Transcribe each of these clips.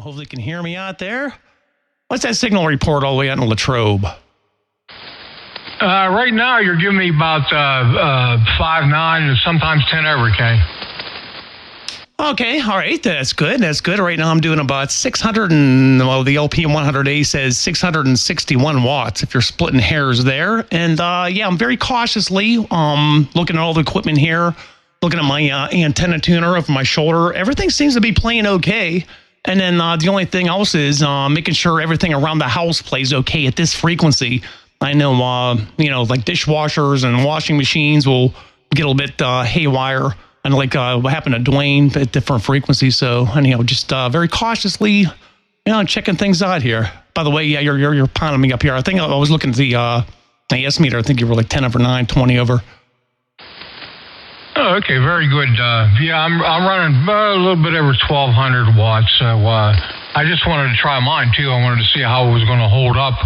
Hopefully you can hear me out there. What's that signal report all the way out in Latrobe? Right now, you're giving me about 5.9 and sometimes 10 over, K. Okay, all right, that's good. That's good. Right now I'm doing about 600 and, well, the LP100A says 661 watts if you're splitting hairs there. And yeah, I'm very cautiously looking at all the equipment here, looking at my antenna tuner over my shoulder. Everything seems to be playing okay. And then the only thing else is making sure everything around the house plays okay at this frequency. I know, like dishwashers and washing machines will get a little bit haywire. And like what happened to Dwayne at different frequencies. So anyhow, just very cautiously, checking things out here. By the way, yeah, you're pounding me up here. I think I was looking at the AS meter. I think you were like 10 over 9, 20 over. Oh, okay, very good. Yeah, I'm running a little bit over 1,200 watts. So I just wanted to try mine too. I wanted to see how it was going to hold up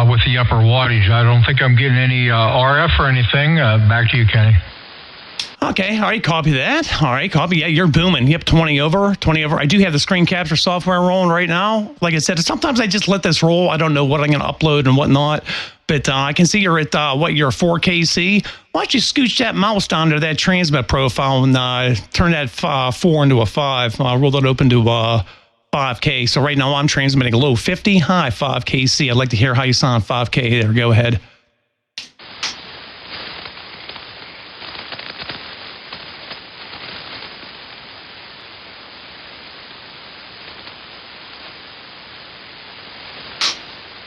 with the upper wattage. I don't think I'm getting any RF or anything. Back to you, Kenny. Okay, all right, copy that. All right, copy. Yeah, you're booming. Yep, 20 over, 20 over. I do have the screen capture software rolling right now. Like I said, sometimes I just let this roll. I don't know what I'm going to upload and whatnot. But I can see you're at, you're 4KC. Why don't you scooch that mouse down to that transmit profile and turn that 4 into a 5. Roll that open to 5K. So right now I'm transmitting low 50, high 5KC. I'd like to hear how you sound 5K there. Go ahead.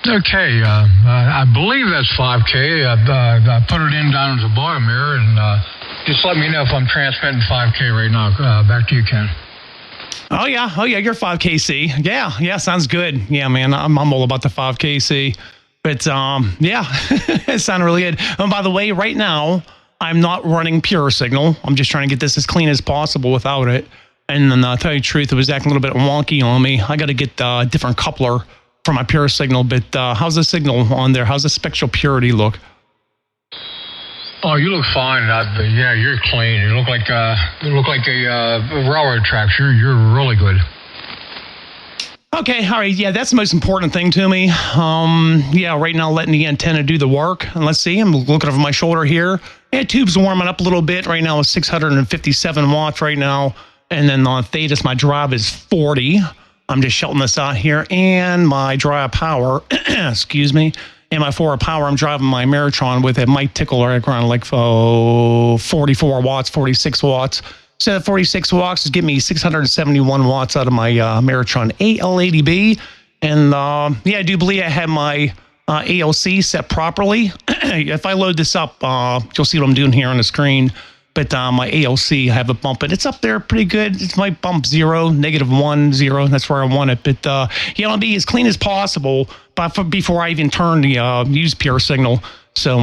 Okay, I believe that's 5K. I put it in down at the bottom here, and just let me know if I'm transmitting 5K right now. Back to you, Ken. Oh yeah, you're 5KC. Yeah, sounds good. Yeah, man, I'm all about the 5KC. But yeah, it sounded really good. And by the way, right now, I'm not running pure signal. I'm just trying to get this as clean as possible without it. And then I'll tell you the truth, it was acting a little bit wonky on me. I got to get a different coupler for my pure signal, but how's the signal on there? How's the spectral purity look? Oh, you look fine. Yeah, you're clean. You look like a railroad tracks. You're really good. Okay, all right. Yeah, that's the most important thing to me. Yeah, right now letting the antenna do the work. And let's see, I'm looking over my shoulder here. Yeah, tube's warming up a little bit. Right now it's 657 watts right now. And then on Thetis, my drive is 40. I'm just shutting this out here, and my drive power, excuse me, and my forward power, I'm driving my Meritron with. It might tickle right around like 44 watts, 46 watts. So 46 watts is giving me 671 watts out of my Meritron AL80B. And yeah, I do believe I have my ALC set properly. If I load this up, you'll see what I'm doing here on the screen. But my ALC, I have it bumping. It's up there pretty good. It might bump 0, -1, 0. That's where I want it. But yeah, I'll be as clean as possible before I even turn the use pure signal. So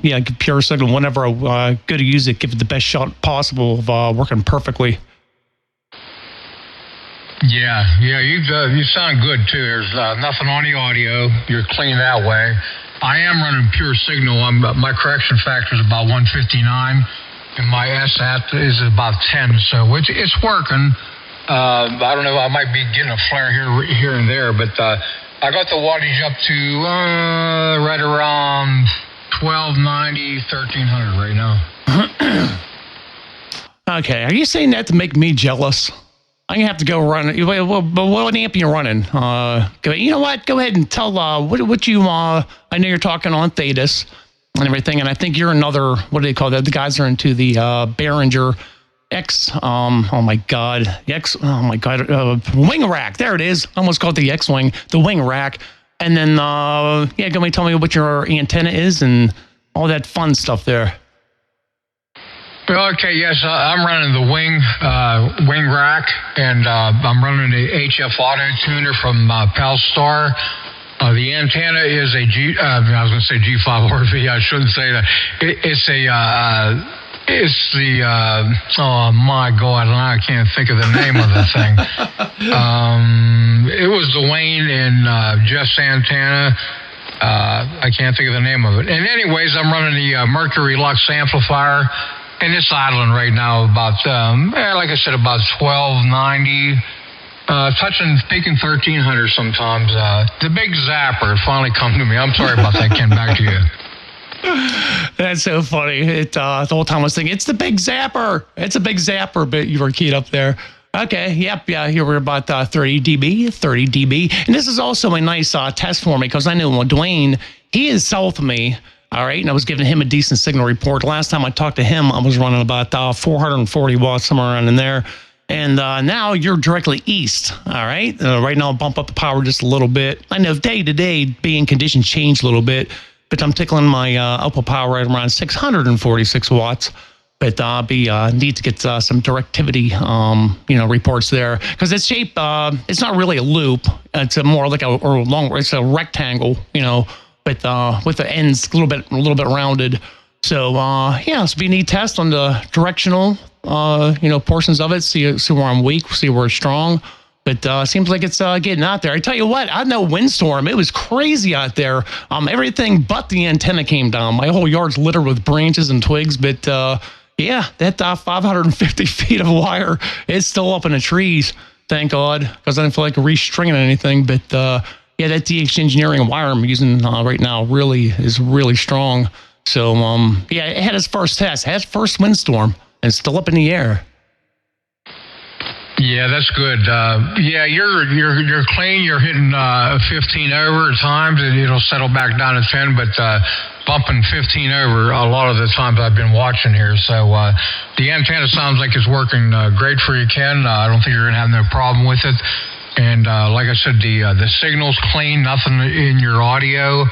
yeah, pure signal, whenever I go to use it, give it the best shot possible of working perfectly. Yeah, you sound good too. There's nothing on the audio. You're clean that way. I am running pure signal. My correction factor is about 159. And my SAT is about 10, so it's working. I don't know, I might be getting a flare here and there, but I got the wattage up to right around 1,290, 1,300 right now. Okay, are you saying that to make me jealous? I'm gonna have to go run. What amp are you running? You know what? Go ahead and tell what you. I know you're talking on Thetis and everything, and I think you're another, what do they call that? The guys are into the Behringer X, oh my God, wing rack. There it is. I almost called it the X-Wing, the wing rack. And then, yeah, go ahead and tell me what your antenna is and all that fun stuff there. Okay, yes, I'm running the wing rack, and I'm running the HF Auto Tuner from Palstar. The antenna is a I was going to say G5RV. I shouldn't say that. It's the, oh my God, I can't think of the name of the thing. It was the Wayne and Jeff's antenna. I can't think of the name of it. And anyways, I'm running the Mercury Lux amplifier, and it's idling right now about, like I said, about 1290. Touching, peaking 1300 sometimes. The big zapper finally come to me. I'm sorry about that, Ken. Back to you. That's so funny. The whole time I was thinking, it's the big zapper. It's a big zapper, but you were keyed up there. Okay, yep, yeah, here we're about 30 dB. And this is also a nice test for me because I know Dwayne, he is south of me. All right, and I was giving him a decent signal report. Last time I talked to him, I was running about 440 watts, somewhere around in there. And now you're directly east, all right? Right now, I'll bump up the power just a little bit. I know day-to-day being conditions change a little bit, but I'm tickling my output power right around 646 watts. But be need to get some directivity, reports there because its shape, it's not really a loop. It's a more like it's a rectangle, but with the ends a little bit rounded. So so we need test on the directional, portions of it. See where I'm weak, see where it's strong. But seems like it's getting out there. I tell you what, I know windstorm. It was crazy out there. Everything but the antenna came down. My whole yard's littered with branches and twigs. But that 550 feet of wire is still up in the trees. Thank God, because I didn't feel like restringing anything. But that DX engineering wire I'm using right now is really strong. So it had its first test, had its first windstorm, and it's still up in the air. Yeah, that's good. You're clean. You're hitting 15 over at times, and it'll settle back down to 10. But bumping 15 over a lot of the times I've been watching here. So the antenna sounds like it's working great for you, Ken. I don't think you're gonna have no problem with it. And like I said, the signal's clean. Nothing in your audio.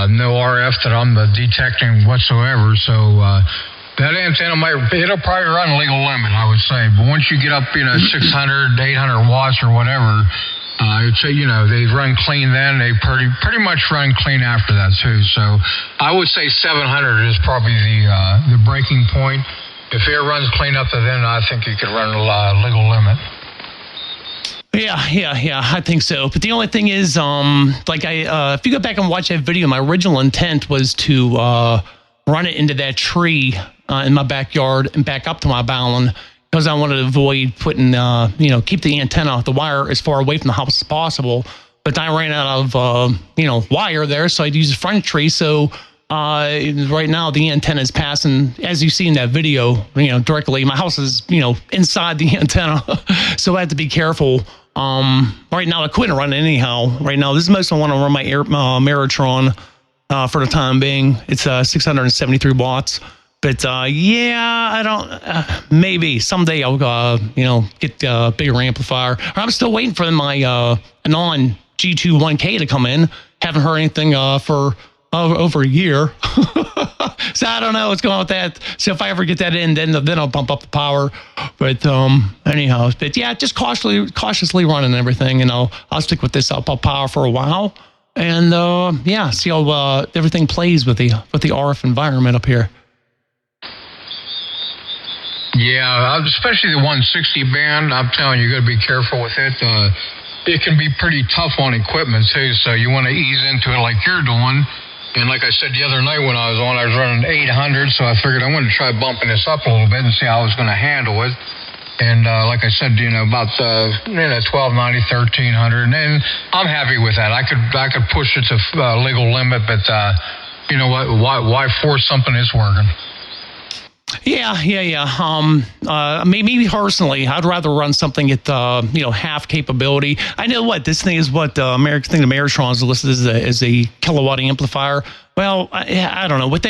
No RF that I'm detecting whatsoever. So. That antenna it'll probably run legal limit, I would say. But once you get up, 600, 800 watts or whatever, I'd say, they run clean then. They pretty much run clean after that too. So I would say 700 is probably the breaking point. If it runs clean up to then, I think you could run legal limit. Yeah, I think so. But the only thing is, if you go back and watch that video, my original intent was to run it into that tree in my backyard and back up to my balun because I wanted to avoid putting, keep the antenna, the wire as far away from the house as possible. But I ran out of, wire there, so I'd use the front tree. So right now the antenna is passing, as you see in that video, directly. My house is, inside the antenna, so I had to be careful. Right now I couldn't run it anyhow. Right now, this is most I want to run my Meritron for the time being. It's 673 watts. But I don't. Maybe someday I'll get a bigger amplifier. I'm still waiting for my Anon K1 to come in. Haven't heard anything for over a year. So I don't know what's going on with that. So if I ever get that in, then I'll bump up the power. But anyhow, just cautiously running everything, and I'll stick with this output power for a while, and see how everything plays with the RF environment up here. Yeah, especially the 160 band. I'm telling you, you got to be careful with it. It can be pretty tough on equipment too, so you want to ease into it like you're doing. And like I said the other night when I was running 800, so I figured I wanted to try bumping this up a little bit and see how I was going to handle it. And like I said, about 1290, 1300, and I'm happy with that. I could push it to legal limit, but you know what? Why force something that's working? Yeah. Maybe personally, I'd rather run something at half capability. I know this thing is what the Meritron is listed as a kilowatt amplifier. Well, I don't know. With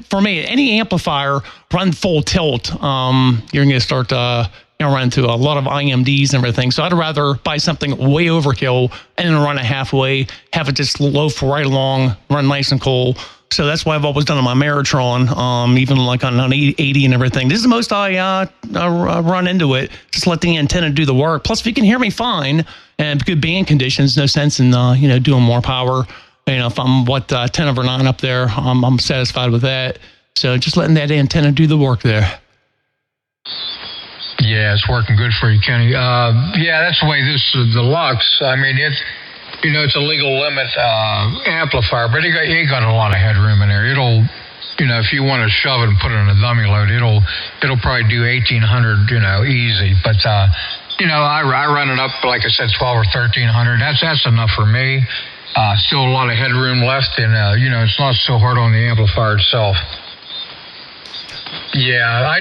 for me, any amplifier run full tilt, you're going to start run into a lot of IMDs and everything. So I'd rather buy something way overkill and then run it halfway, have it just loaf right along, run nice and cool. So that's why I've always done on my Meritron, even like on 80 and everything. This is the most I run into it. Just let the antenna do the work. Plus, if you can hear me fine and good band conditions, no sense in doing more power. If I'm 10 over 9 up there, I'm satisfied with that. So just letting that antenna do the work there. Yeah, it's working good for you, Kenny. That's the way the Lux. I mean, it's a legal limit amplifier, but it got a lot of headroom in there. if you want to shove it and put it on a dummy load, it'll probably do 1,800, easy. But I run it up, like I said, 12 or 1,300. That's enough for me. Still a lot of headroom left, and it's not so hard on the amplifier itself. Yeah, I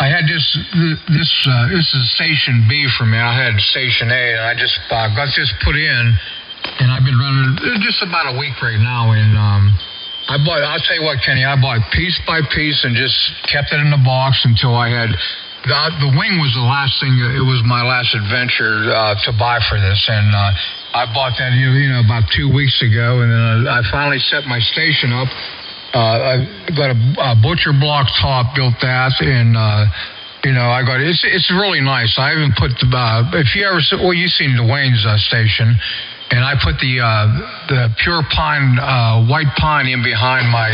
had this is station B for me. I had station A, and I just got this put in, and I've been running just about a week right now. And I'll tell you what, Kenny, I bought piece by piece and just kept it in the box until I had. The wing was the last thing. It was my last adventure to buy for this, and I bought that about 2 weeks ago, and then I finally set my station up. I got a butcher block top, built that, and I got it's really nice. I even put if you ever you've seen the Wayne's station, and I put the pure pine white pine in behind my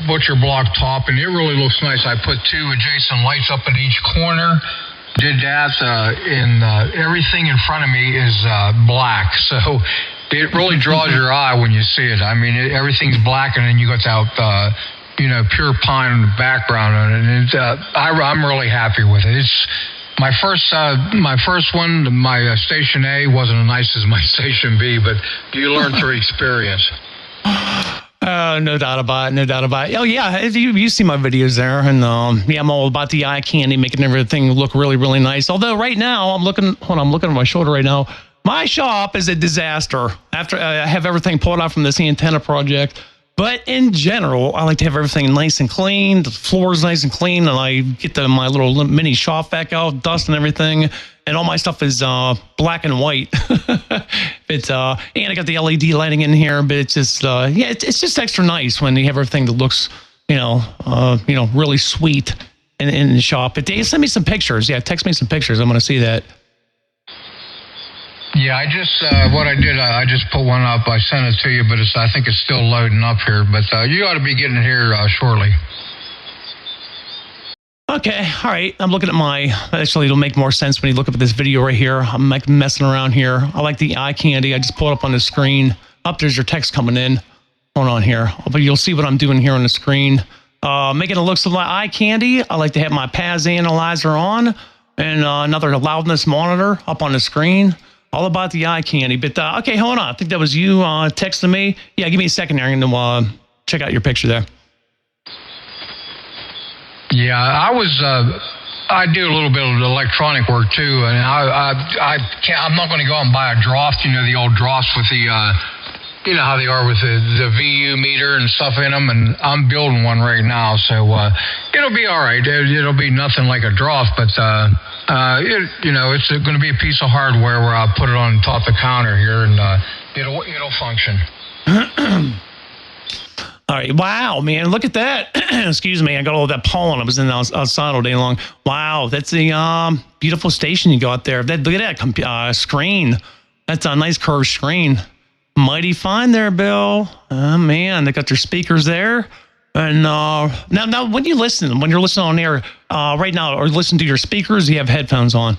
butcher block top, and it really looks nice. I put 2 adjacent lights up in each corner. Did that, and everything in front of me is black, so it really draws your eye when you see it. I mean, everything's black, and then you got that pure pine in the background on it, and I'm really happy with it. It's my first one. My station A wasn't as nice as my station B, but you learn through experience. No doubt about it. No doubt about it. Oh, yeah. You see my videos there. And I'm all about the eye candy, making everything look really, really nice. Although right now, I'm looking at my shoulder right now. My shop is a disaster after I have everything pulled out from this antenna project. But in general, I like to have everything nice and clean. The floor is nice and clean. And I get my little mini shop vac out, dust and everything. And all my stuff is black and white. And I got the LED lighting in here, but it's just it's just extra nice when you have everything that looks really sweet in the shop. But Dave, send me some pictures. Yeah, text me some pictures. I want to see that. Yeah, I just what I did, I just put one up. I sent it to you, but I think it's still loading up here. But you ought to be getting it here shortly. Okay, all right. I'm looking at actually it'll make more sense when you look up at this video right here. I'm like messing around here. I like the eye candy. I just pulled up on the screen. There's your text coming in. Hold on here. But you'll see what I'm doing here on the screen. Making it look like eye candy. I like to have my PAS analyzer on and another loudness monitor up on the screen. All about the eye candy. But okay, hold on. I think that was you texting me. Yeah, give me a second here and then check out your picture there. Yeah, I do a little bit of electronic work too, and I'm not going to go out and buy a Droft. The old Drofts with the, how they are with the VU meter and stuff in them, and I'm building one right now, so it'll be all right. It'll be nothing like a Droft, but it's going to be a piece of hardware where I'll put it on top of the counter here, and it'll function. All right. Wow, man. Look at that. Excuse me. I got all that pollen. I was outside all day long. Wow. That's a beautiful station you got there. Look at that screen. That's a nice curved screen. Mighty fine there, Bill. Oh, man. They got their speakers there. And now when you're listening on air right now or listen to your speakers, you have headphones on.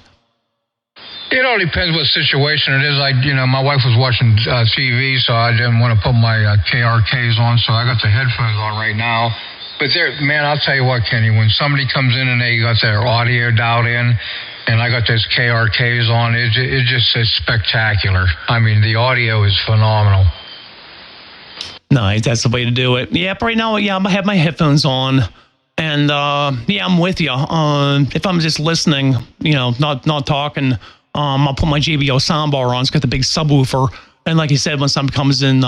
It all depends what situation it is. My wife was watching TV, so I didn't want to put my KRKs on, so I got the headphones on right now. But man, I'll tell you what, Kenny, when somebody comes in and they got their audio dialed in, and I got those KRKs on, it just is spectacular. I mean, the audio is phenomenal. Nice, that's the way to do it. Yep, right now, yeah, I have my headphones on. And I'm with you. If I'm just listening, not talking, I'll put my JBL soundbar on. It's got the big subwoofer. And like you said, when somebody comes in,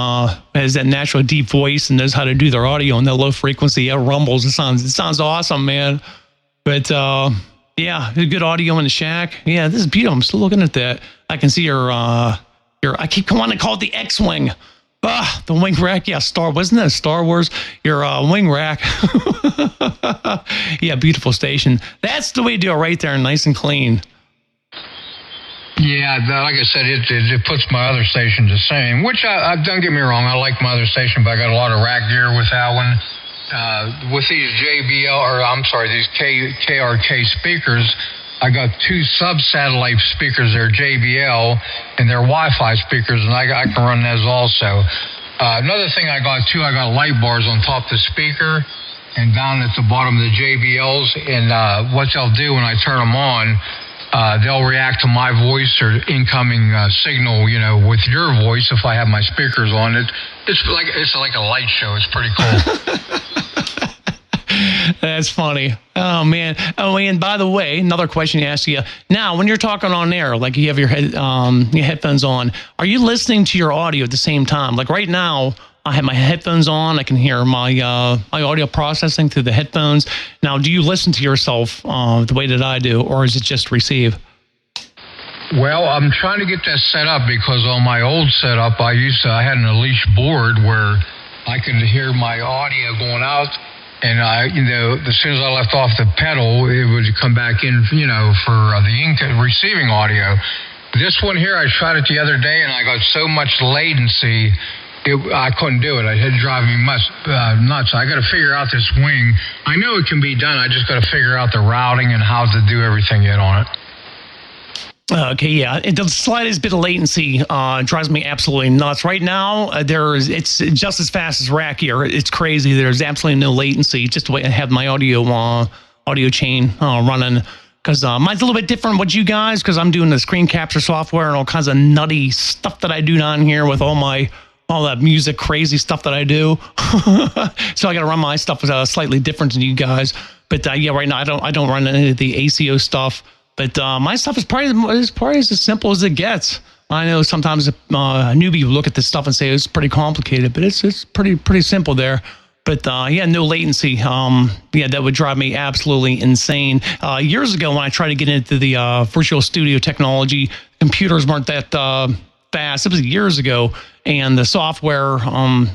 has that natural deep voice and knows how to do their audio and that low frequency, it rumbles. It sounds awesome, man. But good audio in the shack. Yeah, this is beautiful. I'm still looking at that. I can see your I keep wanting to call it the X-Wing. The wing rack. Yeah, wasn't that Star Wars? Your wing rack. Yeah, beautiful station. That's the way to do it right there, nice and clean. Yeah, like I said, it puts my other station the same, which don't get me wrong, I like my other station, but I got a lot of rack gear with that one. With these these KRK speakers, I got 2 sub-satellite speakers. They're JBL, and they're Wi-Fi speakers, and I can run those also. Another thing I got too, I got light bars on top of the speaker and down at the bottom of the JBLs. And what they'll do when I turn them on, they'll react to my voice or incoming signal, with your voice if I have my speakers on it. It's like a light show. It's pretty cool. That's funny. Oh, man. Oh, and by the way, another question to ask you. Now, when you're talking on air, like you have your headphones on, are you listening to your audio at the same time? Like right now, I have my headphones on. I can hear my audio processing through the headphones. Now, do you listen to yourself the way that I do, or is it just receive? Well, I'm trying to get that set up because on my old setup, I had an Unleash board where I could hear my audio going out. And as soon as I left off the pedal, it would come back in, for the receiving audio. This one here, I tried it the other day, and I got so much latency, I couldn't do it. It drive me nuts. I got to figure out this wing. I know it can be done. I just got to figure out the routing and how to do everything yet on it. Okay, yeah. The slightest bit of latency drives me absolutely nuts. Right now, it's just as fast as rack here. It's crazy. There's absolutely no latency. Just the way I have my audio chain running. Because mine's a little bit different what you guys, because I'm doing the screen capture software and all kinds of nutty stuff that I do down here with all that music, crazy stuff that I do. So I got to run my stuff slightly different than you guys. But yeah, right now I don't run any of the ACO stuff. But my stuff is probably as simple as it gets. I know sometimes a newbie will look at this stuff and say it's pretty complicated, but it's pretty simple there. But yeah, no latency. Yeah, that would drive me absolutely insane. Years ago, when I tried to get into the virtual studio technology, computers weren't that fast. It was years ago, and the software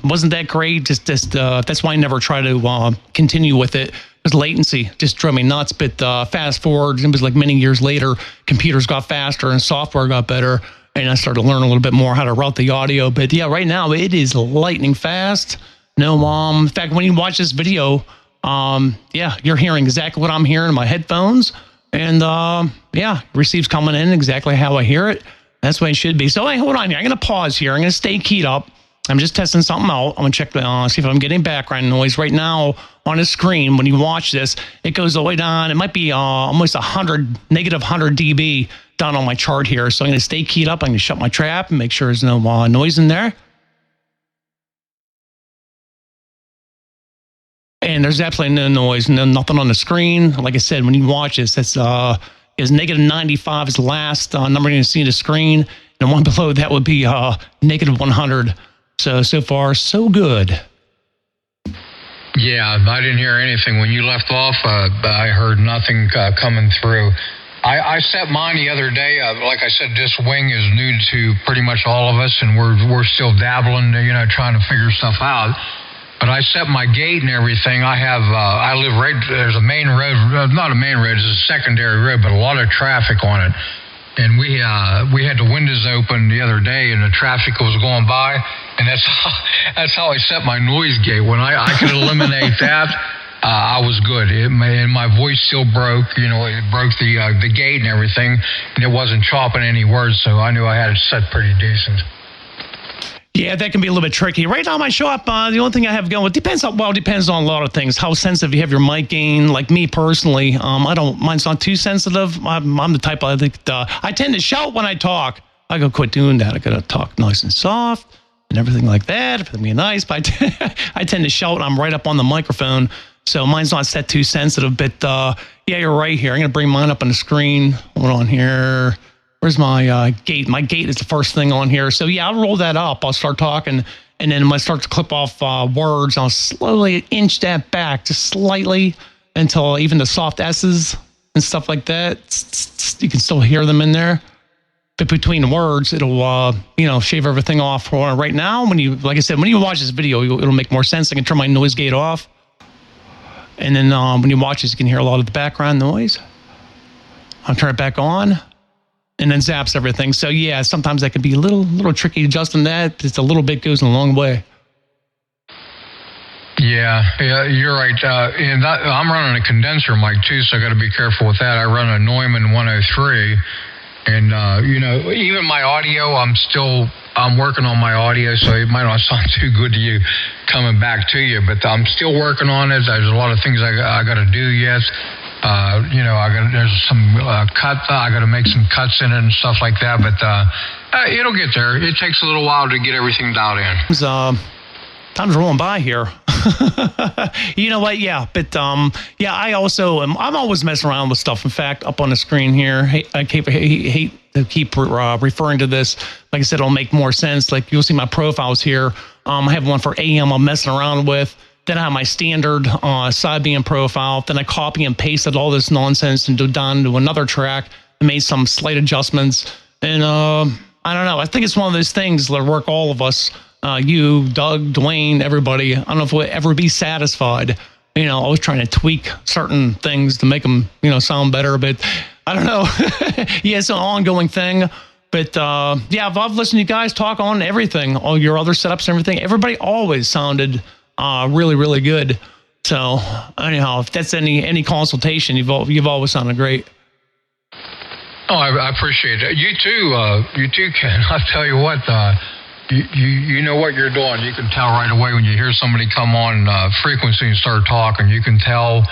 wasn't that great. Just that's why I never tried to continue with it. Latency just drove me nuts. But fast forward, it was like many years later, computers got faster and software got better, and I started to learn a little bit more how to route the audio. But yeah, right now it is lightning fast. No, in fact, when you watch this video, yeah, you're hearing exactly what I'm hearing in my headphones, and yeah, receives coming in exactly how I hear it. That's what it should be. So hey, hold on here. I'm gonna pause here. I'm gonna stay keyed up. I'm just testing something out. I'm gonna check see if I'm getting background noise right now on the screen. When you watch this, it goes all the way down. It might be almost negative 100 dB down on my chart here. So I'm gonna stay keyed up. I'm gonna shut my trap and make sure there's no noise in there. And there's absolutely no noise, nothing on the screen. Like I said, when you watch this, that's is negative 95 is the last number you're gonna see on the screen, and one below that would be negative 100. So far, so good. Yeah, I didn't hear anything. When you left off, I heard nothing coming through. I set mine the other day. Like I said, this wing is new to pretty much all of us, and we're still dabbling, trying to figure stuff out. But I set my gate and everything. I live right, there's a main road, not a main road, it's a secondary road, but a lot of traffic on it. And we had the windows open the other day, and the traffic was going by, and that's how I set my noise gate. When I could eliminate that, I was good. And my voice still broke. It broke the gate and everything, and it wasn't chopping any words, so I knew I had it set pretty decent. Yeah, that can be a little bit tricky. Right now, my shop, the only thing I have going, depends on a lot of things. How sensitive you have your mic gain. Like me personally, mine's not too sensitive. I'm the type I think I tend to shout when I talk. I go quit doing that. I gotta talk nice and soft and everything like that. If it'll be nice, but I tend to shout. I'm right up on the microphone, so mine's not set too sensitive. But yeah, you're right here. I'm gonna bring mine up on the screen. Hold on here. Where's my gate? My gate is the first thing on here. So yeah, I'll roll that up. I'll start talking, and then when I start to clip off words, I'll slowly inch that back just slightly until even the soft S's and stuff like that, you can still hear them in there. But between the words, it'll shave everything off. Right now, like I said, when you watch this video, it'll make more sense. I can turn my noise gate off, and then when you watch this, you can hear a lot of the background noise. I'll turn it back on. And then zaps everything. So yeah, sometimes that can be a little tricky adjusting that. Just a little bit goes a long way. Yeah, you're right. And I'm running a condenser mic too, so I got to be careful with that. I run a Neumann 103, And, even my audio, I'm working on my audio, so it might not sound too good to you coming back to you, but I'm still working on it. There's a lot of things I got to do yet. There's some I got to make some cuts in it and stuff like that, but it'll get there. It takes a little while to get everything dialed in. Time's rolling by here. You know what? Yeah, but I also I'm always messing around with stuff. In fact, up on the screen here, I hate to keep referring to this. Like I said, it'll make more sense. Like you'll see my profiles here. I have one for AM I'm messing around with. Then I have my standard sideband profile. Then I copy and pasted all this nonsense and down to another track and made some slight adjustments. And I don't know. I think it's one of those things that work all of us. You, Doug, Dwayne, everybody. I don't know if we'll ever be satisfied. Always trying to tweak certain things to make them, sound better. But I don't know. Yeah, it's an ongoing thing. But I've listened to you guys talk on everything, all your other setups and everything. Everybody always sounded really, really good. So anyhow, if that's any consultation, you've always sounded great. Oh, I appreciate it. You too, Ken. I'll tell you what. You know what you're doing. You can tell right away when you hear somebody come on frequency and start talking. You can tell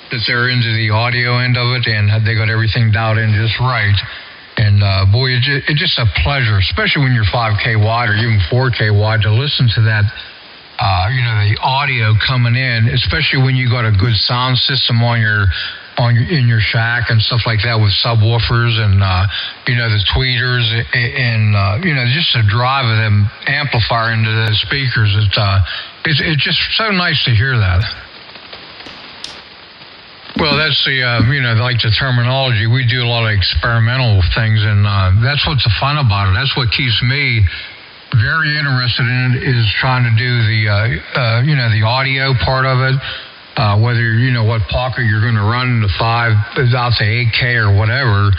that they're into the audio end of it and they got everything dialed in just right. And boy, it's just a pleasure, especially when you're 5K wide or even 4K wide, to listen to that. The audio coming in, especially when you got a good sound system in your shack and stuff like that with subwoofers and the tweeters and just the drive of them amplifier into the speakers. It's just so nice to hear that. Well, that's like the terminology. We do a lot of experimental things, and that's what's the fun about it. That's what keeps me very interested in it, is trying to do the audio part of it. Whether what pocket you're going to run the 5 out to 8K or whatever.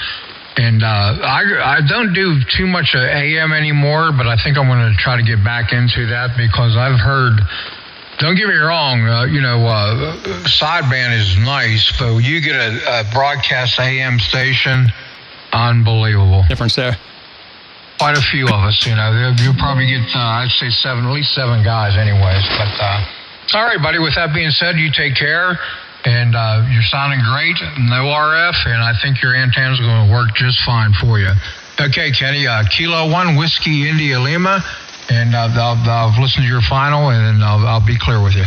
And I don't do too much AM anymore, but I think I'm going to try to get back into that because I've heard, don't get me wrong, sideband is nice, but you get a broadcast AM station, unbelievable. Difference there. Quite a few of us, you'll probably get, I'd say at least 7 guys anyways, but... all right, buddy. With that being said, you take care, and you're sounding great. No RF, and I think your antenna's going to work just fine for you. Okay, Kenny. Kilo 1 Whiskey India Lima, and I'll listen to your final, and then I'll be clear with you.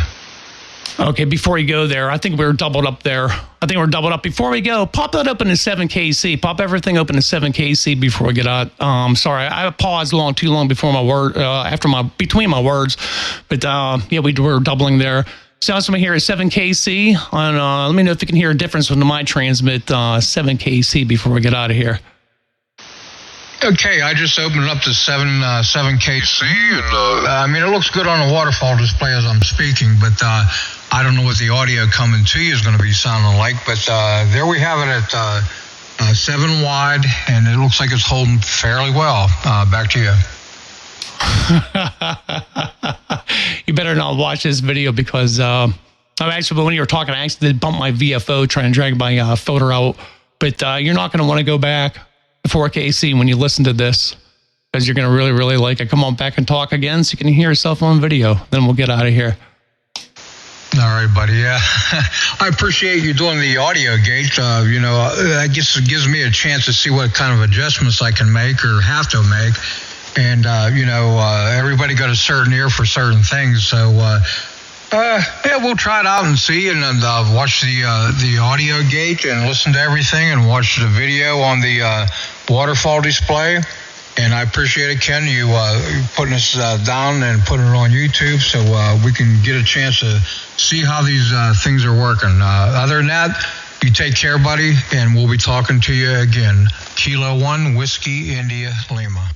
Okay, before you go there, I think we're doubled up there. Before we go, pop that open to 7KC. Pop everything open to 7KC before we get out. Sorry, I paused too long before my word, between my words. But we're doubling there. Sounds from here is 7KC. Let me know if you can hear a difference when my transmit 7KC before we get out of here. Okay, I just opened it up to 7KC, and it looks good on the waterfall display as I'm speaking, but I don't know what the audio coming to you is going to be sounding like, but there we have it at 7 wide, and it looks like it's holding fairly well. Back to you. You better not watch this video because when you were talking, I actually did bump my VFO trying to drag my filter out, but you're not going to want to go back 4KC when you listen to this because you're going to really, really like it. Come on back and talk again so you can hear yourself on video. Then we'll get out of here. All right, buddy. Yeah, I appreciate you doing the audio gate. I guess it gives me a chance to see what kind of adjustments I can make or have to make. And, everybody got a certain ear for certain things. So, we'll try it out and see, and then watch the audio gate and listen to everything and watch the video on the waterfall display. And I appreciate it, Ken, you putting us down and putting it on YouTube so we can get a chance to see how these things are working. Other than that, you take care, buddy, and we'll be talking to you again. Kilo 1 Whiskey India Lima.